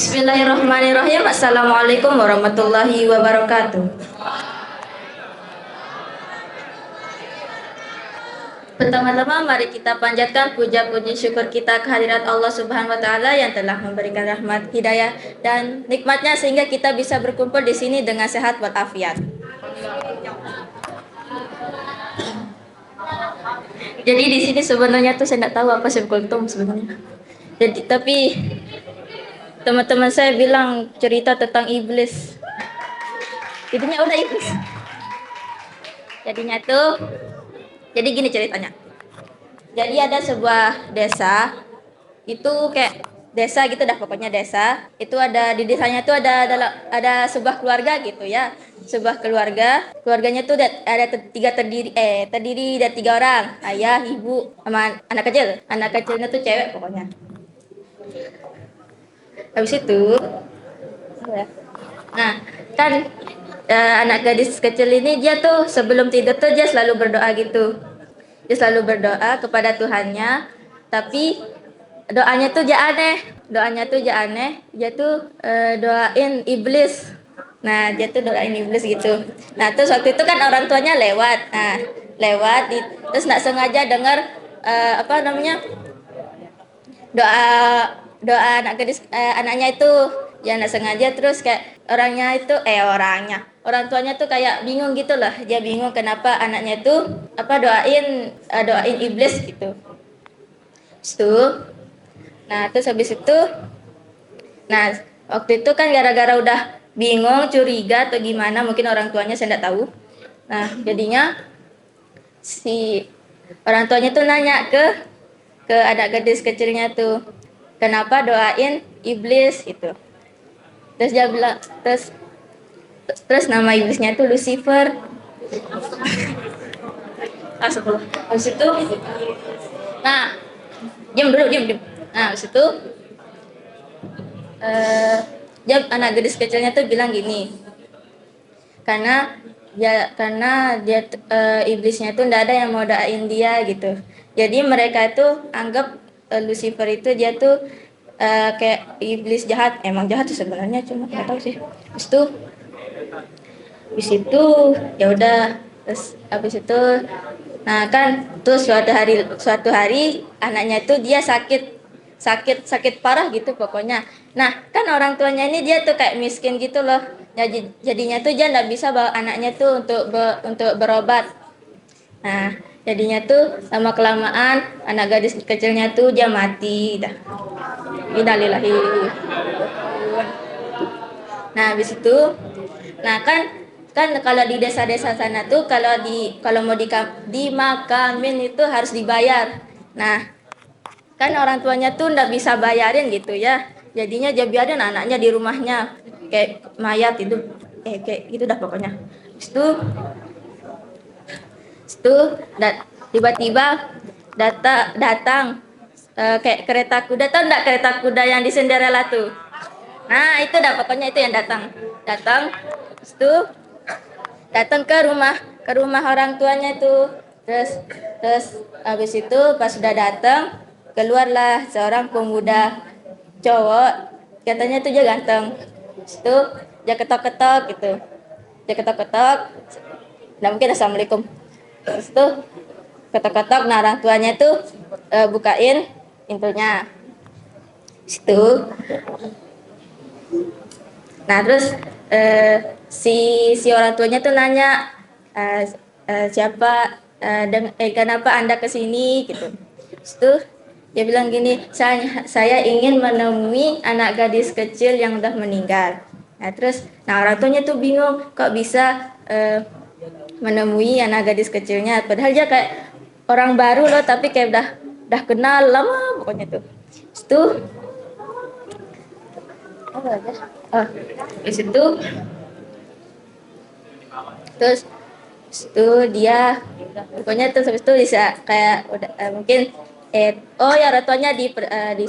Bismillahirrahmanirrahim. Assalamualaikum warahmatullahi wabarakatuh. Pertama-tama mari kita panjatkan puja-puji syukur kita kehadirat Allah Subhanahu wa taala yang telah memberikan rahmat, hidayah dan nikmatnya sehingga kita bisa berkumpul di sini dengan sehat walafiat. Jadi di sini sebenarnya tuh saya tidak tahu apa sebkultum sebenarnya. Jadi tapi teman-teman saya bilang cerita tentang iblis. Jadinya udah iblis. Jadinya tuh jadi gini ceritanya. Jadi ada sebuah desa, itu kayak desa gitu dah pokoknya desa. Itu ada di desanya tuh ada sebuah keluarga gitu ya. Sebuah keluarga, keluarganya tuh ada terdiri dari 3 orang, ayah, ibu, sama anak kecil. Anak kecilnya tuh cewek pokoknya. Habis itu, nah kan anak gadis kecil ini dia tuh sebelum tidur tuh dia selalu berdoa gitu. Dia selalu berdoa kepada Tuhannya, tapi doanya tuh dia aneh. Doanya tuh dia aneh. Dia tuh doain iblis. Nah, dia tuh doain iblis gitu. Nah, terus waktu itu kan orang tuanya lewat. Nah, terus nggak sengaja dengar apa namanya? doa doa anaknya itu ya nggak sengaja, terus kayak orang tuanya tuh kayak bingung gitu lah, dia bingung kenapa anaknya itu doain iblis gitu. Itu nah terus habis itu nah waktu itu kan gara-gara udah bingung, curiga atau gimana, mungkin orang tuanya saya nggak tahu. Nah jadinya si orang tuanya tuh nanya ke anak gadis kecilnya tuh, kenapa doain iblis gitu. Terus dia bilang, terus nama iblisnya tuh Lucifer. Sebelum habis itu, nah diam. Nah habis itu dia anak gadis kecilnya tuh bilang gini, karena dia iblisnya tuh ndak ada yang mau doain dia gitu. Jadi mereka itu anggap Lucifer itu dia tuh kayak iblis jahat. Emang jahat sih sebenarnya, cuma nggak tahu sih. Habis itu ya udah, terus habis itu nah kan terus suatu hari anaknya itu dia sakit parah gitu pokoknya. Nah kan orang tuanya ini dia tuh kayak miskin gitu loh. Jadinya tuh dia nggak bisa bawa anaknya tuh untuk berobat. Nah jadinya tuh lama kelamaan anak gadis kecilnya tuh dia mati dah. Innalillahi. Nah habis itu, nah kan kalau di desa-desa sana tuh kalau mau dimakamin itu harus dibayar. Nah kan orang tuanya tuh ndak bisa bayarin gitu ya, jadinya dia biarin anaknya di rumahnya kayak mayat itu, kayak gitu dah pokoknya. Itu tiba-tiba datang kayak kereta kuda, tau ndak kereta kuda yang di Cinderella tuh. Nah itu dah pokoknya itu yang datang itu datang ke rumah orang tuanya tuh. Terus habis itu pas sudah datang, keluarlah seorang pemuda cowok, katanya tuh dia ganteng. Itu dia ketok-ketok gitu, dia ketok-ketok, nah mungkin assalamualaikum. Terus tuh ketok-ketok, nah orang tuanya tuh bukain pintunya. Situ nah terus si orang tuanya tuh nanya, siapa, kenapa Anda kesini gitu. Terus dia bilang gini, saya ingin menemui anak gadis kecil yang udah meninggal. Nah orang tuanya tuh bingung, kok bisa menemui anak gadis kecilnya, padahal dia kayak orang baru loh, tapi kayak udah kenal lama pokoknya tuh. Itu di situ terus itu dia pokoknya terus habis itu bisa kayak udah mungkin ya ratunya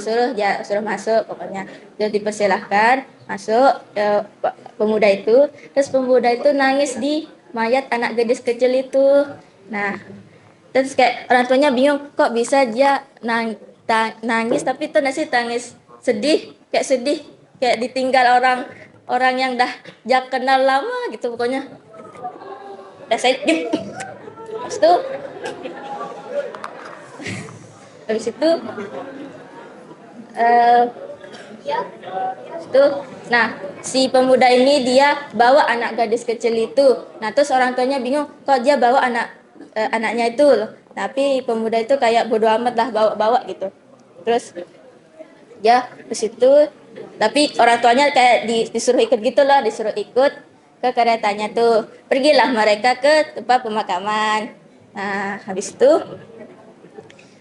suruh masuk, pokoknya dia dipersilahkan masuk pemuda itu nangis di mayat anak gadis kecil itu. Nah terus kayak orang tuanya bingung, kok bisa dia nangis tapi itu nasi tangis sedih kayak ditinggal orang yang dah kenal lama gitu pokoknya. Udah saya diem. Habis itu eh, nah si pemuda ini dia bawa anak gadis kecil itu. Nah terus orang tuanya bingung kok dia bawa anaknya itu loh. Tapi pemuda itu kayak bodo amat lah bawa-bawa gitu. Terus ya ke situ, tapi orang tuanya kayak disuruh ikut gitu loh, disuruh ikut ke keretanya tuh. Pergilah mereka ke tempat pemakaman. Nah habis itu,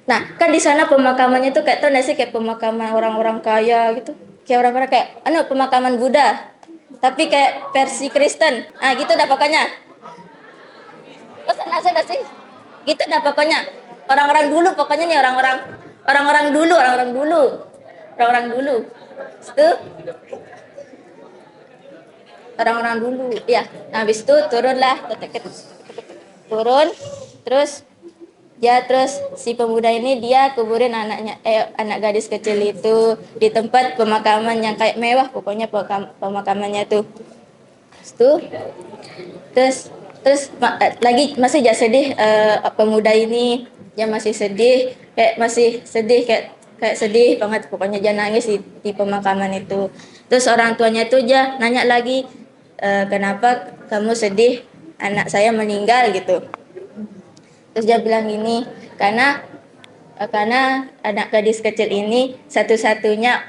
nah kan di sana pemakamannya tuh kayak tau gak sih kayak pemakaman orang-orang kaya gitu, kayak orang-orang kayak pemakaman Buddha tapi kayak versi Kristen. Ah gitu dah pokoknya. Terus nggak sih gitu dah pokoknya, orang-orang dulu pokoknya nih, orang-orang dulu itu orang-orang dulu ya. Nah, habis itu turunlah turun. Terus terus si pemuda ini dia kuburin anak gadis kecil itu di tempat pemakaman yang kayak mewah pokoknya pemakamannya tuh. Itu terus lagi masih jadi sedih, pemuda ini dia masih sedih kayak sedih banget pokoknya, dia nangis di pemakaman itu. Terus orang tuanya itu dia nanya lagi, kenapa kamu sedih, anak saya meninggal gitu. Terus dia bilang gini, karena anak gadis kecil ini satu-satunya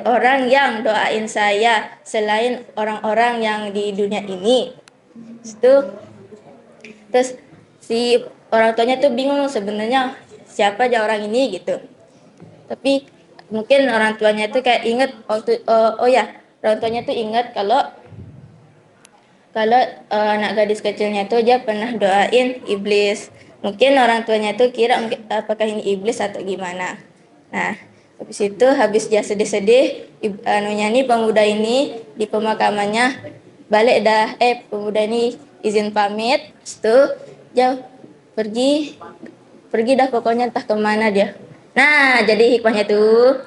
orang yang doain saya selain orang-orang yang di dunia ini. Terus si orang tuanya tuh bingung sebenarnya siapa aja orang ini gitu. Tapi mungkin orang tuanya tuh kayak inget waktu orang tuanya tuh inget kalau anak gadis kecilnya tuh dia pernah doain iblis. Mungkin orang tuanya tuh kira apakah ini iblis atau gimana. Nah, habis dia sedih-sedih, anunya nih pemuda ini di pemakamannya balik dah. Pemuda ini izin pamit, itu dia pergi dah pokoknya entah kemana dia. Nah, jadi hikmahnya tuh,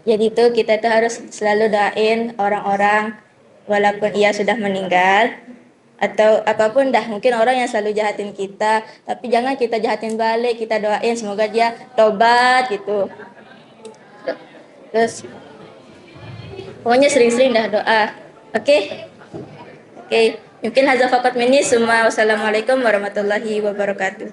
jadi itu kita tuh harus selalu doain orang-orang walaupun ia sudah meninggal atau apapun dah, mungkin orang yang selalu jahatin kita, tapi jangan kita jahatin balik, kita doain semoga dia tobat gitu. Terus pokoknya sering-sering dah doa. Oke? Oke. Mungkin hadza faqat minni, summa wassalamualaikum warahmatullahi wabarakatuh.